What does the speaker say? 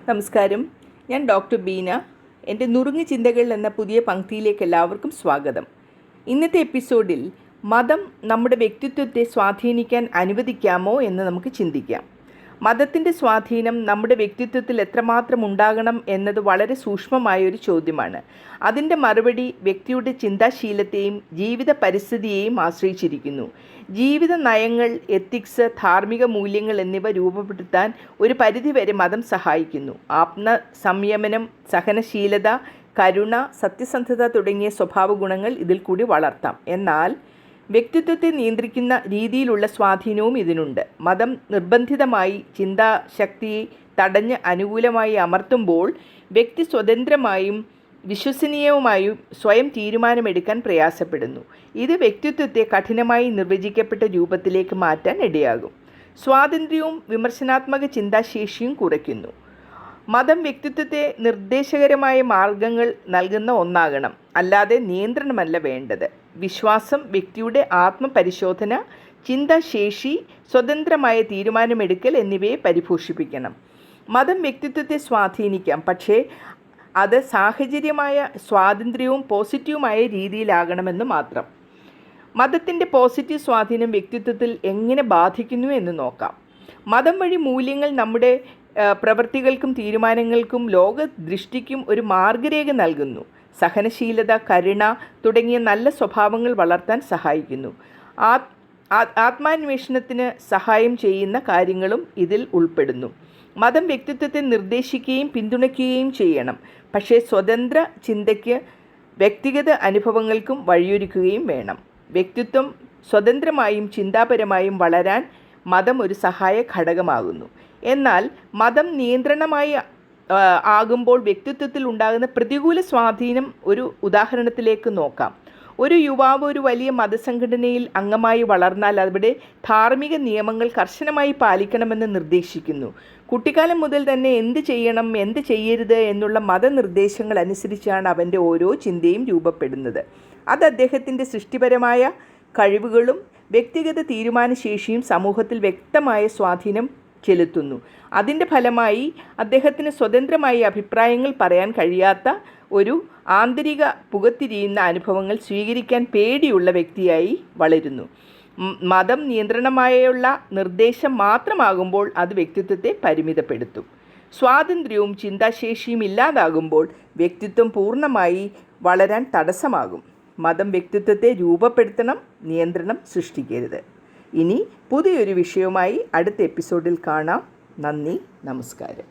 നമസ്കാരം. ഞാൻ ഡോക്ടർ ബീന. എൻ്റെ നുറുങ്ങ് ചിന്തകൾ എന്ന പുതിയ പങ്ക്തിയിലേക്ക് എല്ലാവർക്കും സ്വാഗതം. ഇന്നത്തെ എപ്പിസോഡിൽ മതം നമ്മുടെ വ്യക്തിത്വത്തെ സ്വാധീനിക്കാൻ അനുവദിക്കാമോ എന്ന് നമുക്ക് ചിന്തിക്കാം. മതത്തിൻ്റെ സ്വാധീനം നമ്മുടെ വ്യക്തിത്വത്തിൽ എത്രമാത്രം ഉണ്ടാകണം എന്നത് വളരെ സൂക്ഷ്മമായൊരു ചോദ്യമാണ്. അതിൻ്റെ മറുപടി വ്യക്തിയുടെ ചിന്താശീലത്തെയും ജീവിത പരിസ്ഥിതിയെയും ആശ്രയിച്ചിരിക്കുന്നു. ജീവിത നയങ്ങൾ, എത്തിക്സ്, ധാർമ്മിക മൂല്യങ്ങൾ എന്നിവ രൂപപ്പെടുത്താൻ ഒരു പരിധിവരെ മതം സഹായിക്കുന്നു. സംയമനം, സഹനശീലത, കരുണ, സത്യസന്ധത തുടങ്ങിയ സ്വഭാവ ഗുണങ്ങൾ ഇതിൽ കൂടി വളർത്താം. എന്നാൽ വ്യക്തിത്വത്തെ നിയന്ത്രിക്കുന്ന രീതിയിലുള്ള സ്വാധീനവും ഇതിനുണ്ട്. മതം നിർബന്ധിതമായി ചിന്താശക്തിയെ തടഞ്ഞ് അനുകൂലമായി അമർത്തുമ്പോൾ വ്യക്തി സ്വതന്ത്രമായും വിശ്വസനീയവുമായും സ്വയം തീരുമാനമെടുക്കാൻ പ്രയാസപ്പെടുന്നു. ഇത് വ്യക്തിത്വത്തെ കഠിനമായി നിർവചിക്കപ്പെട്ട രൂപത്തിലേക്ക് മാറ്റാൻ ഇടയാകും. സ്വാതന്ത്ര്യവും വിമർശനാത്മക ചിന്താശേഷിയും കുറയ്ക്കുന്നു. മതം വ്യക്തിത്വത്തെ നിർദ്ദേശകരമായ മാർഗങ്ങൾ നൽകുന്ന ഒന്നാകണം, അല്ലാതെ നിയന്ത്രണമല്ല വേണ്ടത്. വിശ്വാസം, വ്യക്തിയുടെ ആത്മപരിശോധന, ചിന്താശേഷി, സ്വതന്ത്രമായ തീരുമാനമെടുക്കൽ എന്നിവയെ പരിപോഷിപ്പിക്കണം. മതം വ്യക്തിത്വത്തെ സ്വാധീനിക്കാം, പക്ഷേ അത് സാഹചര്യമായ സ്വാതന്ത്ര്യവും പോസിറ്റീവുമായ രീതിയിലാകണമെന്ന് മാത്രം. മതത്തിൻ്റെ പോസിറ്റീവ് സ്വാധീനം വ്യക്തിത്വത്തിൽ എങ്ങനെ ബാധിക്കുന്നു എന്ന് നോക്കാം. മതം വഴി മൂല്യങ്ങൾ നമ്മുടെ പ്രവൃത്തികൾക്കും തീരുമാനങ്ങൾക്കും ലോകദൃഷ്ടിക്കും ഒരു മാർഗരേഖ നൽകുന്നു. സഹനശീലത, കരുണ തുടങ്ങിയ നല്ല സ്വഭാവങ്ങൾ വളർത്താൻ സഹായിക്കുന്നു. ആത്മാന്വേഷണത്തിന് സഹായം ചെയ്യുന്ന കാര്യങ്ങളും ഇതിൽ ഉൾപ്പെടുന്നു. മതം വ്യക്തിത്വത്തെ നിർദ്ദേശിക്കുകയും പിന്തുണയ്ക്കുകയും ചെയ്യണം, പക്ഷേ സ്വതന്ത്ര ചിന്തയ്ക്ക് വ്യക്തിഗത അനുഭവങ്ങൾക്കും വഴിയൊരുക്കുകയും വേണം. വ്യക്തിത്വം സ്വതന്ത്രമായും ചിന്താപരമായും വളരാൻ മതം ഒരു സഹായ ഘടകമാകുന്നു. എന്നാൽ മതം നിയന്ത്രണമായി ആകുമ്പോൾ വ്യക്തിത്വത്തിൽ ഉണ്ടാകുന്ന പ്രതികൂല സ്വാധീനം ഒരു ഉദാഹരണത്തിലേക്ക് നോക്കാം. ഒരു യുവാവ് ഒരു വലിയ മതസംഘടനയിൽ അംഗമായി വളർന്നാൽ അവിടെ ധാർമ്മിക നിയമങ്ങൾ കർശനമായി പാലിക്കണമെന്ന് നിർദ്ദേശിക്കുന്നു. കുട്ടിക്കാലം മുതൽ തന്നെ എന്ത് ചെയ്യണം, എന്ത് ചെയ്യരുത് എന്നുള്ള മതനിർദ്ദേശങ്ങൾ അനുസരിച്ചാണ് അവൻ്റെ ഓരോ ചിന്തയും രൂപപ്പെടുന്നത്. അത് അദ്ദേഹത്തിൻ്റെ സൃഷ്ടിപരമായ കഴിവുകളും വ്യക്തിഗത തീരുമാനശേഷിയും സമൂഹത്തിൽ വ്യക്തമായ സ്വാധീനം ചെലുത്തുന്നു. അതിൻ്റെ ഫലമായി അദ്ദേഹത്തിന് സ്വതന്ത്രമായി അഭിപ്രായങ്ങൾ പറയാൻ കഴിയാത്ത ഒരു ആന്തരിക പുകത്തിരിയുന്ന അനുഭവങ്ങൾ സ്വീകരിക്കാൻ പേടിയുള്ള വ്യക്തിയായി വളരുന്നു. മതം നിയന്ത്രണമായുള്ള നിർദ്ദേശം മാത്രമാകുമ്പോൾ അത് വ്യക്തിത്വത്തെ പരിമിതപ്പെടുത്തും. സ്വാതന്ത്ര്യവും ചിന്താശേഷിയും ഇല്ലാതാകുമ്പോൾ വ്യക്തിത്വം പൂർണ്ണമായി വളരാൻ തടസ്സമാകും. മതം വ്യക്തിത്വത്തെ രൂപപ്പെടുത്തണം, നിയന്ത്രണം സൃഷ്ടിക്കരുത്. ഇനി പുതിയൊരു വിഷയവുമായി അടുത്ത എപ്പിസോഡിൽ കാണാം. നന്ദി, നമസ്കാരം.